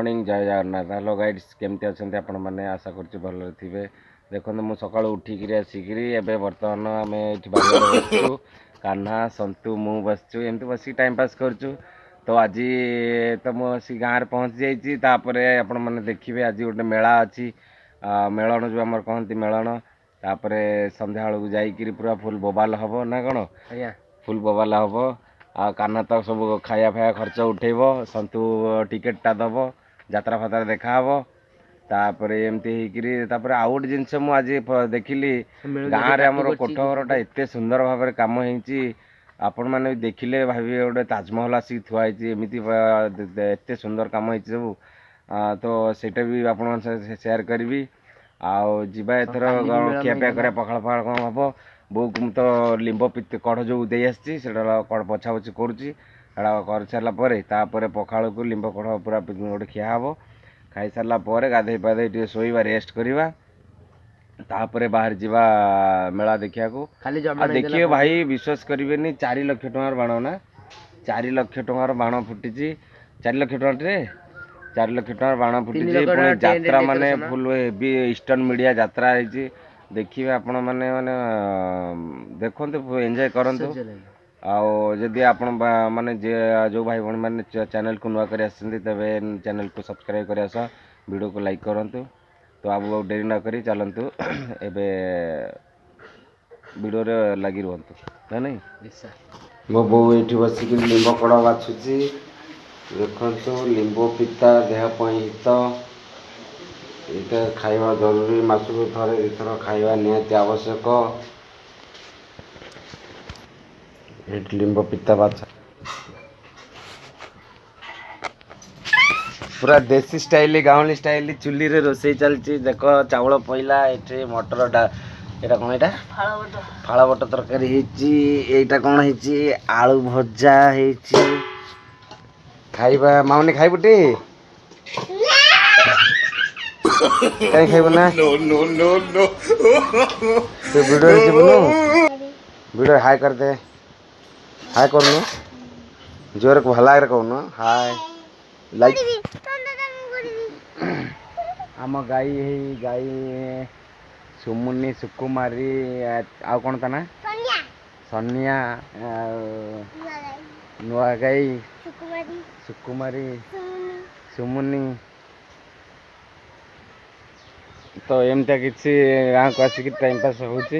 Morning जय Jagannath. Hello guides केमती अच्छा आपण मैंने आशा कर भल थे। देखो मुझे सका उठिक आसिकी बर्तमान आम ये बसचु कान्हा संतु मु बसचु एमती बस टाइम पास करूँ। तो आज तो मुझे गाँव में पहुँची जाइए। आपण मैंने देखिए आज गोटे मेला अच्छी मेलन जो आम कहती मेलन तापर संध्या बेलू जाकि पूरा फुल बोबाल हम ना कौन फुल बोबाल हम आ कान्हा तो सब खाया फाया खर्च उठेब संतु टिकेटा दब जात्रा फात्रा देखा तापर एमती होकर आउ गोटे जिनस मुझे देखिली गाँव में आम कोठघरटा एत सुंदर भाव में कम होती आपण मैंने देखिले भावे गोटे ताजमहल आसिक थुआई एमती एत सुंदर कम हो सब तो सेटा भी आपण सेयार करी आउ जा एथर खियापिया कर पखाड़ पखाड़ कौन हम बो तो लिंब कढ़ जो दे आसी पछा पछी करा कर सारापर पखाड़ को लिंब कढ़ पूरा गोटे खिया हम खाई सारापर गाधे पाधे शोवा रेस्ट करवा तापर बाहर जावा मेला देखा देखिए भाई विश्वास करेंगे 4 लाख टंकार बाण ना 4 लाख टंकार बाण फुटी 4 लाख टंका 4 लाख टंकार बाण फुटी यात्रा माने फुल हेवी ईस्टर्न मीडिया यात्रा है। देखिए आपण मैंने माने देखो एंजॉय करंतु आदि आपण माने जो भाई भाई मैंने चैनल को नुआ कर चैनल को सब्सक्राइब कर वीडियो को लाइक करंतु। तो आप डेरी न करी चलतु एबे वीडियो रे लगी रुहतु नहीं मो बो ये बसिक लिंब कड़ बाछुची देखु लिंब पिता देह हित ये खाइबा जरूरी मासक थरे इथर खाइबा निहाती आवश्यक लिंब पिता बाछा पूरा देसी स्टाइल गाँवली स्टाइल चुली रे रोसई चलती देख चावल पईला ये मटर यहाँ कौन यहाँ फाड़ बट तरकारी होटा कौन है आलू भजा हो खाइबा माउनी खाइबुटी कहीं खाइब ना तो वीडियो जीवनु वीडियो हाय कर दे हाय करनु जोर को भला कहनु हाय लाइक आम गाई गाई सुमुनी सुकुमारी आउ कौन था ना सोनिया नुआ गाई सुकुमारी सुमुनी तो एमती किसी गाँव को आसिक टाइम पास होची।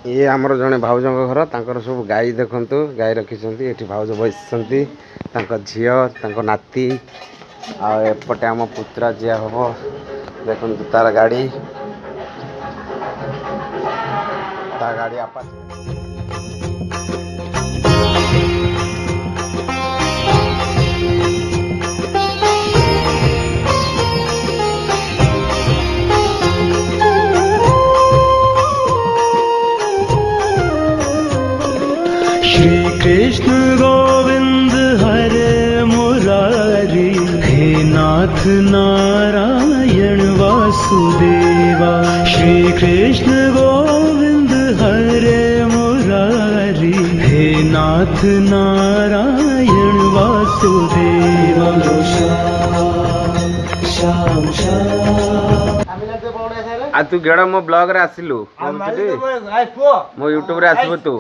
ये आमर जड़े भाउज घर तांकर सब गाई देखंतु गाई रखिछंती एठी भाउज बसछंती तांको झियो तांको नाती आ एपटे आम पुत्रा जिया हबो देखंतु तार गाड़ी आपा श्री कृष्ण गोविंद हरे मुरारी हे नाथ नारायण वासुदेवा श्री कृष्ण गोविंद हरे मुरारी हे नाथ नारायण वासुदेवा श्याम श्याम आ तू गेड़ मो ब्लॉग रे आसिलु मो यूट्यूब रे आसीबो तू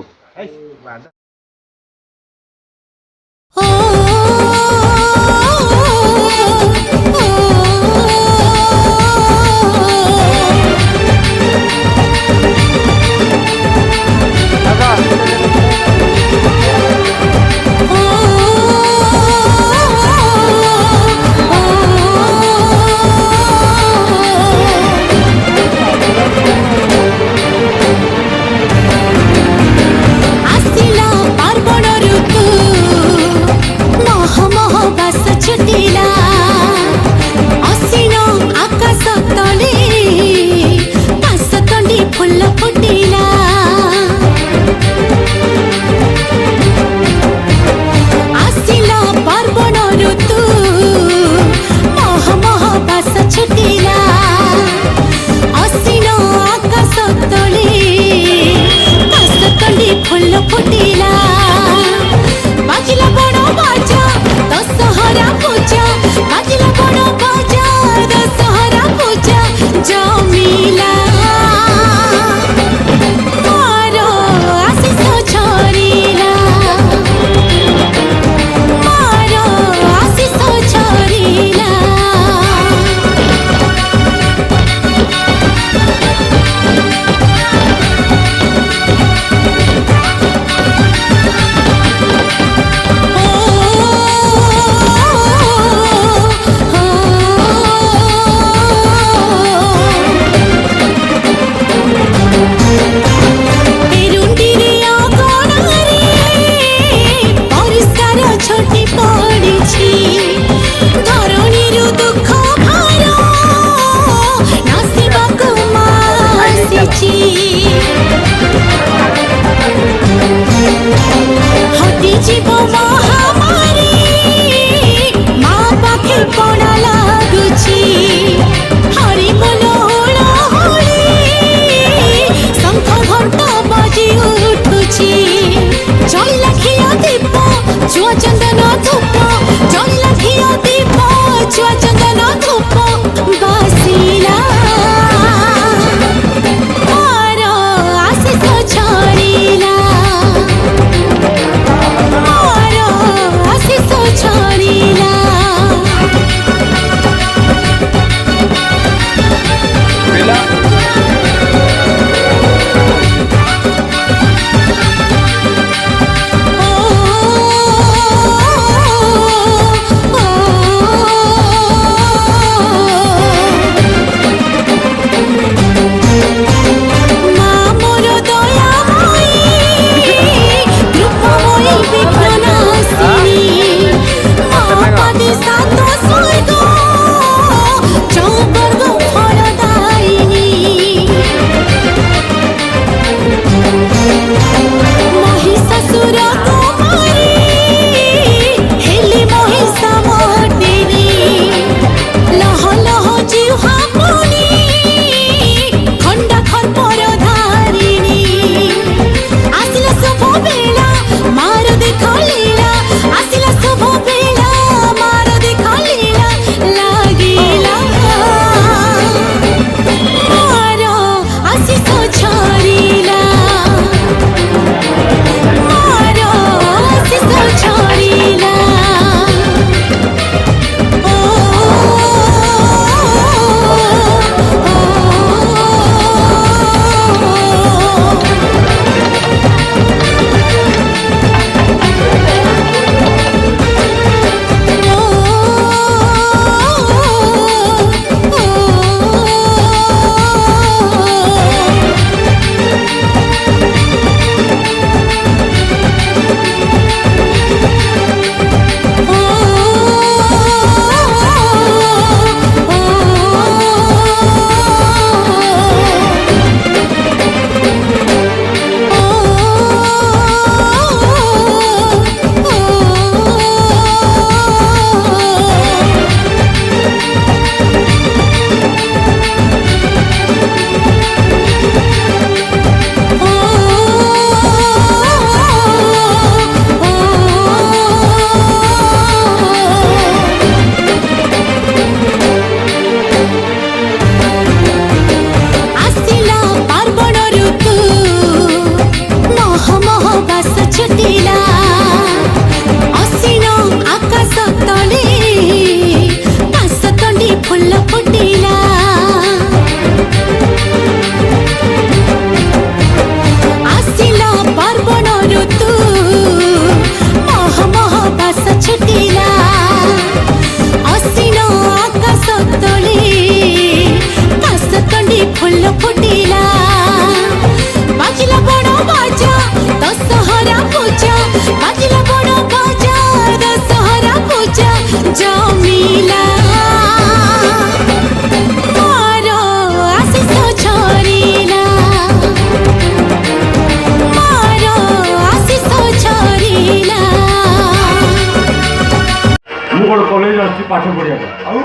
ଆସୁଛି ପାଠ ପଢିବାକୁ। ଆଉ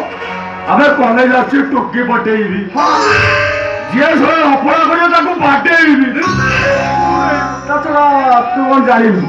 ଆମେ କଲେଜ ଆସୁଛି ଟୋକି ପଟେଇବି, ଯିଏ ସବୁ ଅପଣା କରିବ ତାକୁ ବାଟେଇବି। ତା ଛଡା ତୁ କଣ ଜାଣିବୁ?